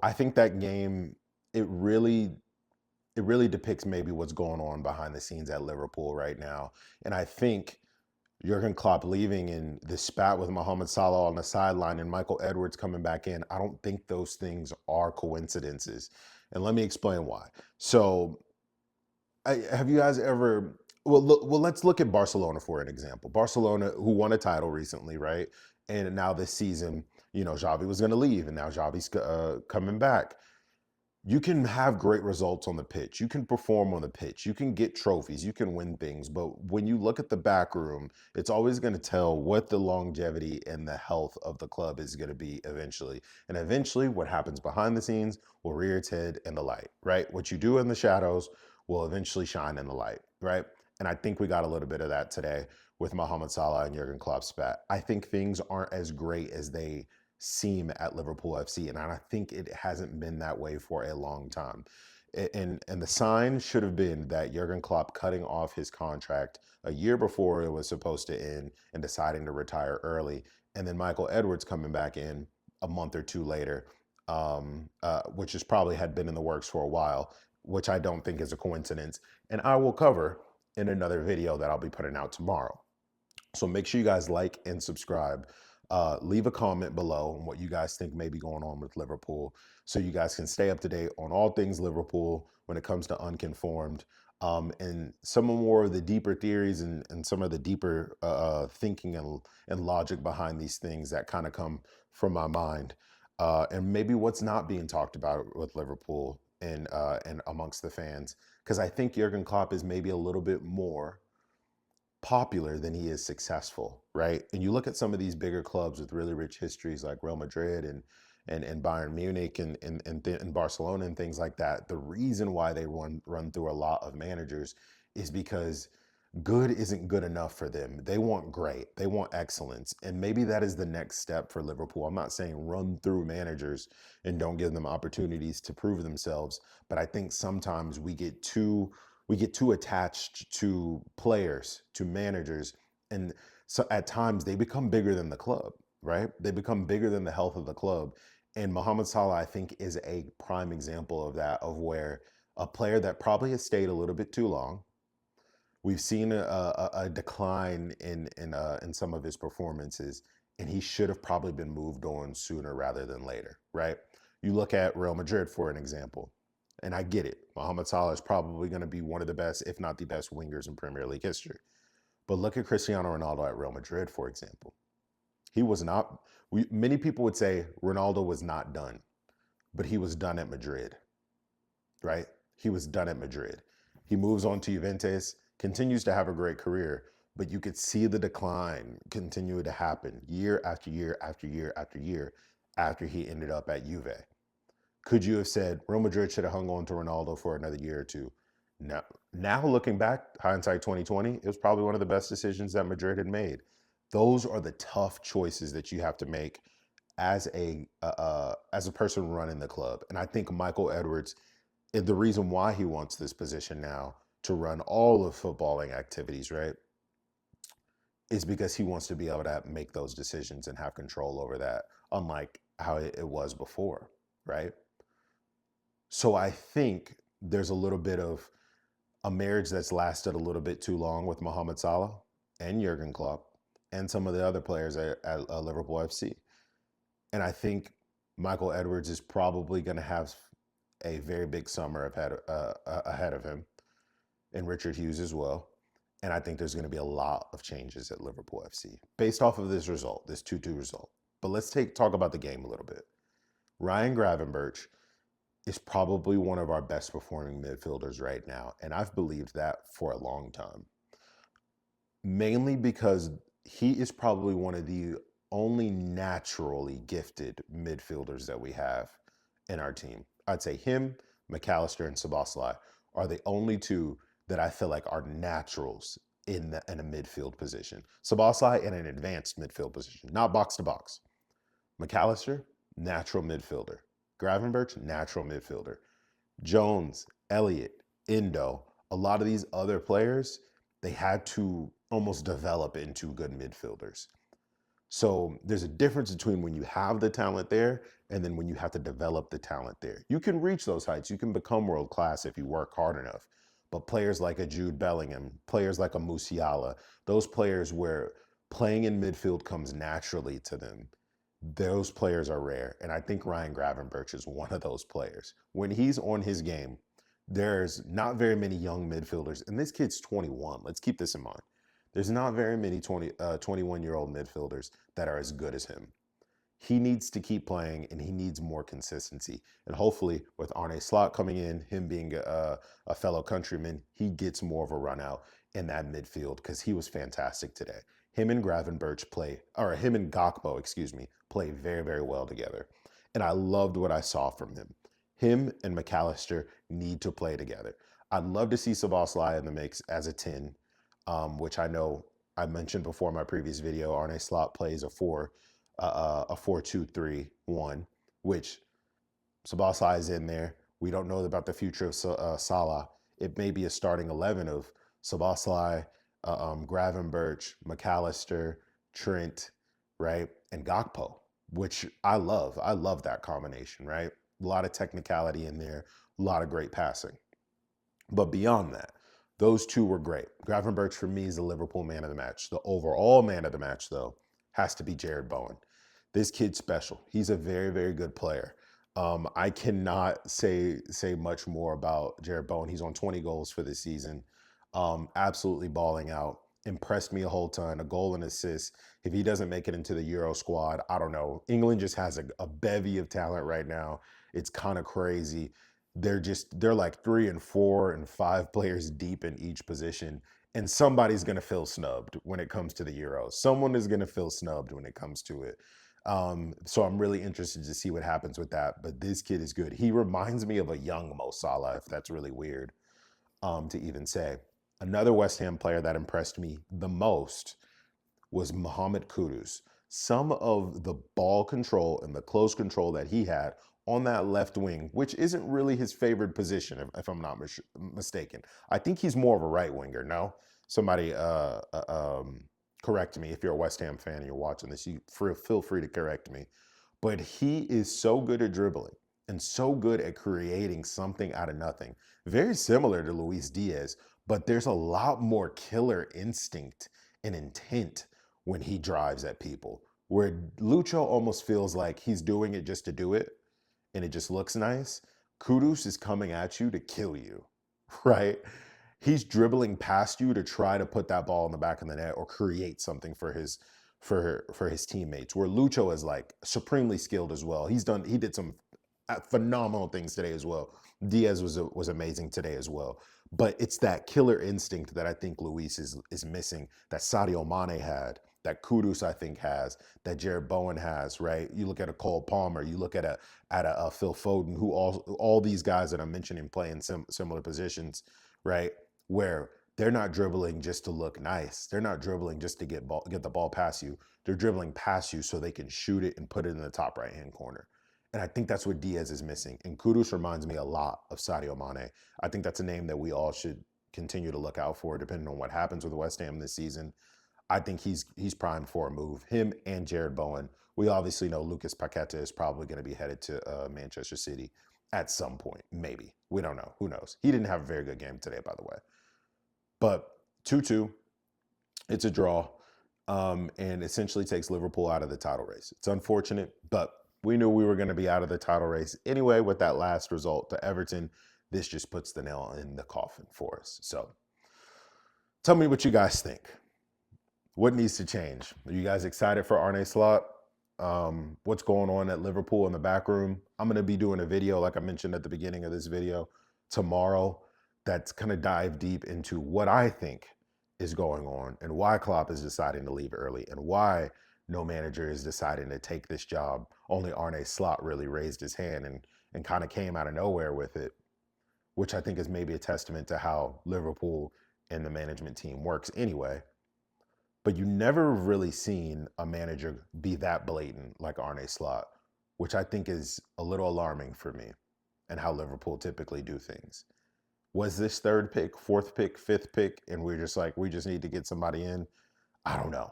I think that game, it really it really depicts maybe what's going on behind the scenes at Liverpool right now. And I think Jurgen Klopp leaving and the spat with Mohamed Salah on the sideline and Michael Edwards coming back in, I don't think those things are coincidences. And let me explain why. So, have you guys ever? Well, let's look at Barcelona for an example. Barcelona, who won a title recently, right? And now this season, Xavi was going to leave, and now Xavi's coming back. You can have great results on the pitch. You can perform on the pitch. You can get trophies. You can win things. But when you look at the back room, it's always going to tell what the longevity and the health of the club is going to be eventually. And eventually, what happens behind the scenes will rear its head in the light, right? What you do in the shadows will eventually shine in the light, right? And I think we got a little bit of that today with Mohamed Salah and Jurgen Klopp's spat. I think things aren't as great as they seem at Liverpool FC, and I think it hasn't been that way for a long time. And the sign should have been that Jurgen Klopp cutting off his contract a year before it was supposed to end and deciding to retire early, and then Michael Edwards coming back in a month or two later, which is probably had been in the works for a while, which I don't think is a coincidence, and I will cover in another video that I'll be putting out tomorrow. So make sure you guys like and subscribe. Leave a comment below on what you guys think may be going on with Liverpool so you guys can stay up to date on all things Liverpool when it comes to unconformed. And some more of the deeper theories and some of the deeper thinking and logic behind these things that kind of come from my mind. And maybe what's not being talked about with Liverpool and amongst the fans. Because I think Jurgen Klopp is maybe a little bit more popular than he is successful, right? And you look at some of these bigger clubs with really rich histories like Real Madrid and Bayern Munich and Barcelona and things like that. The reason why they run through a lot of managers is because good isn't good enough for them. They want great. They want excellence. And maybe that is the next step for Liverpool. I'm not saying run through managers and don't give them opportunities to prove themselves, but I think sometimes we get too attached to players, to managers, and so at times they become bigger than the club, right? They become bigger than the health of the club. And Mohamed Salah, I think, is a prime example of that, of where a player that probably has stayed a little bit too long. We've seen a decline in some of his performances, and he should have probably been moved on sooner rather than later, right? You look at Real Madrid for an example, and I get it. Mohamed Salah is probably going to be one of the best, if not the best, wingers in Premier League history. But look at Cristiano Ronaldo at Real Madrid, for example. He was not. Many people would say Ronaldo was not done, but he was done at Madrid, right? He was done at Madrid. He moves on to Juventus, continues to have a great career, but you could see the decline continue to happen year after year after year after year after he ended up at Juve. Could you have said Real Madrid should have hung on to Ronaldo for another year or two? Now looking back, hindsight 2020, it was probably one of the best decisions that Madrid had made. Those are the tough choices that you have to make as a person running the club. And I think Michael Edwards, the reason why he wants this position now to run all of footballing activities, right, is because he wants to be able to make those decisions and have control over that, unlike how it was before, right? So I think there's a little bit of a marriage that's lasted a little bit too long with Mohamed Salah and Jurgen Klopp and some of the other players at Liverpool FC. And I think Michael Edwards is probably going to have a very big summer ahead of him, and Richard Hughes as well. And I think there's going to be a lot of changes at Liverpool FC based off of this result, this 2-2 result. But let's talk about the game a little bit. Ryan Gravenberch is probably one of our best performing midfielders right now, and I've believed that for a long time. Mainly because he is probably one of the only naturally gifted midfielders that we have in our team. I'd say him, McAllister, and Szoboszlai are the only two that I feel like are naturals in a midfield position. Szoboszlai in an advanced midfield position, not box to box. McAllister, natural midfielder. Gravenberch, natural midfielder. Jones, Elliott, Indo, a lot of these other players, they had to almost develop into good midfielders. So there's a difference between when you have the talent there and then when you have to develop the talent there. You can reach those heights. You can become world class if you work hard enough. But players like a Jude Bellingham, players like a Musiala, those players where playing in midfield comes naturally to them, those players are rare. And I think Ryan Gravenberch is one of those players. When he's on his game, there's not very many young midfielders. And this kid's 21. Let's keep this in mind. There's not very many 21-year-old midfielders that are as good as him. He needs to keep playing and he needs more consistency. And hopefully, with Arne Slot coming in, him being a fellow countryman, he gets more of a run out in that midfield because he was fantastic today. Him and Gravenberch play, or him and Gakpo, excuse me, play very, very well together. And I loved what I saw from him. Him and McAllister need to play together. I'd love to see Szoboszlai in the mix as a 10, which I know I mentioned before in my previous video. Arne Slot plays a 4-2-3-1, which Szoboszlai is in there. We don't know about the future of Salah. It may be a starting 11 of Szoboszlai, Gravenberch, McAllister, Trent, right, and Gakpo, which I love. I love that combination, right? A lot of technicality in there, a lot of great passing. But beyond that, those two were great. Gravenberch, for me, is the Liverpool man of the match. The overall man of the match, though, has to be Jarrod Bowen. This kid's special. He's a very, very good player. I cannot say much more about Jarrod Bowen. He's on 20 goals for this season. Absolutely balling out. Impressed me a whole ton. A goal and assist. If he doesn't make it into the Euro squad, I don't know. England just has a bevy of talent right now. It's kind of crazy. They're like 3 and 4 and 5 players deep in each position. And somebody's going to feel snubbed when it comes to the Euros. Someone is going to feel snubbed when it comes to it. So I'm really interested to see what happens with that. But this kid is good. He reminds me of a young Mo Salah, if that's really weird to even say. Another West Ham player that impressed me the most was Mohamed Kudus. Some of the ball control and the close control that he had on that left wing, which isn't really his favored position, if I'm not mistaken. I think he's more of a right winger. No, somebody correct me if you're a West Ham fan and you're watching this. You feel free to correct me. But he is so good at dribbling and so good at creating something out of nothing. Very similar to Luis Diaz, but there's a lot more killer instinct and intent when he drives at people. Where Lucho almost feels like he's doing it just to do it, and it just looks nice. Kudus is coming at you to kill you, right? He's dribbling past you to try to put that ball in the back of the net or create something for his teammates. Where Lucho is like supremely skilled as well. He did some phenomenal things today as well. Diaz was amazing today as well. But it's that killer instinct that I think Luis is missing, that Sadio Mane had, that Kudus I think has, that Jarrod Bowen has, right? You look at a Cole Palmer, you look at a Phil Foden, who all these guys that I'm mentioning play in similar positions, right? Where they're not dribbling just to look nice. They're not dribbling just to get the ball past you. They're dribbling past you so they can shoot it and put it in the top right-hand corner. And I think that's what Diaz is missing. And Kudus reminds me a lot of Sadio Mane. I think that's a name that we all should continue to look out for, depending on what happens with West Ham this season. I think he's primed for a move. Him and Jarrod Bowen. We obviously know Lucas Paqueta is probably going to be headed to Manchester City at some point. Maybe. We don't know. Who knows? He didn't have a very good game today, by the way. But 2-2, it's a draw, and essentially takes Liverpool out of the title race. It's unfortunate, but we knew we were going to be out of the title race anyway with that last result to Everton. This just puts the nail in the coffin for us. So tell me what you guys think. What needs to change? Are you guys excited for Arne Slot? What's going on at Liverpool in the back room? I'm going to be doing a video, like I mentioned at the beginning of this video, tomorrow that's going to dive deep into what I think is going on and why Klopp is deciding to leave early and why no manager is deciding to take this job. Only Arne Slot really raised his hand and kind of came out of nowhere with it, which I think is maybe a testament to how Liverpool and the management team works anyway. But you never really seen a manager be that blatant like Arne Slot, which I think is a little alarming for me and how Liverpool typically do things. Was this third pick, fourth pick, fifth pick, and we're just like, we just need to get somebody in? I don't know.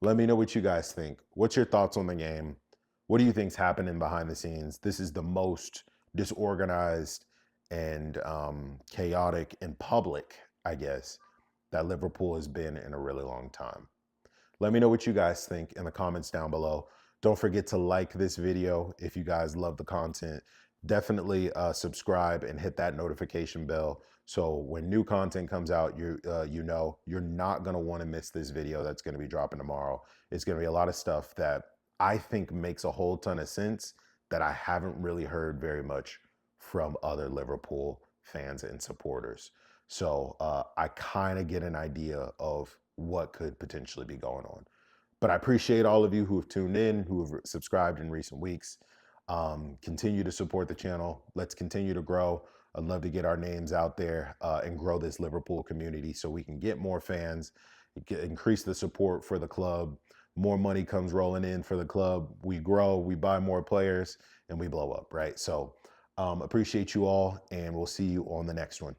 Let me know what you guys think. What's your thoughts on the game? What do you think's happening behind the scenes? This is the most disorganized and chaotic in public, I guess, that Liverpool has been in a really long time. Let me know what you guys think in the comments down below. Don't forget to like this video if you guys love the content. Definitely subscribe and hit that notification bell so when new content comes out, you know you're not going to want to miss this video that's going to be dropping tomorrow. It's going to be a lot of stuff that I think makes a whole ton of sense that I haven't really heard very much from other Liverpool fans and supporters. So I kind of get an idea of what could potentially be going on. But I appreciate all of you who have tuned in, who have subscribed in recent weeks. Continue to support the channel. Let's continue to grow. I'd love to get our names out there and grow this Liverpool community so we can get more fans, increase the support for the club. More money comes rolling in for the club. We grow, we buy more players, and we blow up, right? So appreciate you all, and we'll see you on the next one.